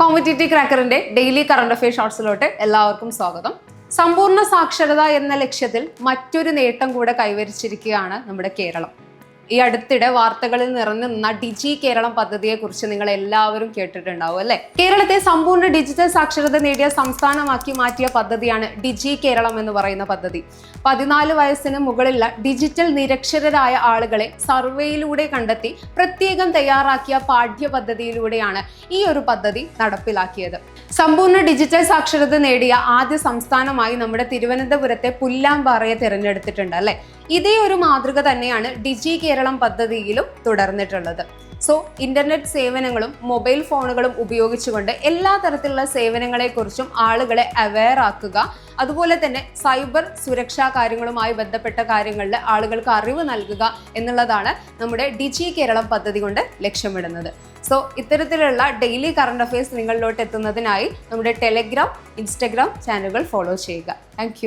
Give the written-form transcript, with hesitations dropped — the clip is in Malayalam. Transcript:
കോമ്പറ്റേറ്റീവ് ക്രാക്കറിന്റെ ഡെയിലി കറണ്ട് അഫെയർ ഷോർട്സിലോട്ട് എല്ലാവർക്കും സ്വാഗതം. സമ്പൂർണ്ണ സാക്ഷരത എന്ന ലക്ഷ്യത്തിൽ മറ്റൊരു നേട്ടം കൂടെ കൈവരിച്ചിരിക്കുകയാണ് നമ്മുടെ കേരളം. ഈ അടുത്തിടെ വാർത്തകളിൽ നിറഞ്ഞു നിന്ന ഡിജി കേരളം പദ്ധതിയെ കുറിച്ച് നിങ്ങൾ എല്ലാവരും കേട്ടിട്ടുണ്ടാവും അല്ലെ. കേരളത്തെ സമ്പൂർണ്ണ ഡിജിറ്റൽ സാക്ഷരത നേടിയ സംസ്ഥാനമാക്കി മാറ്റിയ പദ്ധതിയാണ് ഡിജി കേരളം എന്ന് പറയുന്ന പദ്ധതി. 14 വയസ്സിന് മുകളിലുള്ള ഡിജിറ്റൽ നിരക്ഷരരായ ആളുകളെ സർവേയിലൂടെ കണ്ടെത്തി പ്രത്യേകം തയ്യാറാക്കിയ പാഠ്യ പദ്ധതിയിലൂടെയാണ് ഈ ഒരു പദ്ധതി നടപ്പിലാക്കിയത്. സമ്പൂർണ്ണ ഡിജിറ്റൽ സാക്ഷരത നേടിയ ആദ്യ സംസ്ഥാനമായി നമ്മുടെ തിരുവനന്തപുരത്തെ പുല്ലാമ്പാറയെ തിരഞ്ഞെടുത്തിട്ടുണ്ട് അല്ലെ. ഇതേ ഒരു മാതൃക തന്നെയാണ് ഡിജി കേരളം പദ്ധതിയിലും തുടർന്നിട്ടുള്ളത്. സോ ഇന്റർനെറ്റ് സേവനങ്ങളും മൊബൈൽ ഫോണുകളും ഉപയോഗിച്ചുകൊണ്ട് എല്ലാ തരത്തിലുള്ള സേവനങ്ങളെക്കുറിച്ചും ആളുകളെ അവെയർ ആക്കുക, അതുപോലെ തന്നെ സൈബർ സുരക്ഷാ കാര്യങ്ങളുമായി ബന്ധപ്പെട്ട കാര്യങ്ങളിൽ ആളുകൾക്ക് അറിവ് നൽകുക എന്നുള്ളതാണ് നമ്മുടെ ഡിജി കേരളം പദ്ധതി കൊണ്ട് ലക്ഷ്യമിടുന്നത്. സോ ഇത്തരത്തിലുള്ള ഡെയിലി കറണ്ട് അഫയേഴ്സ് നിങ്ങളിലോട്ട് എത്തുന്നതിനായി നമ്മുടെ ടെലഗ്രാം, ഇൻസ്റ്റഗ്രാം ചാനലുകൾ ഫോളോ ചെയ്യുക. താങ്ക്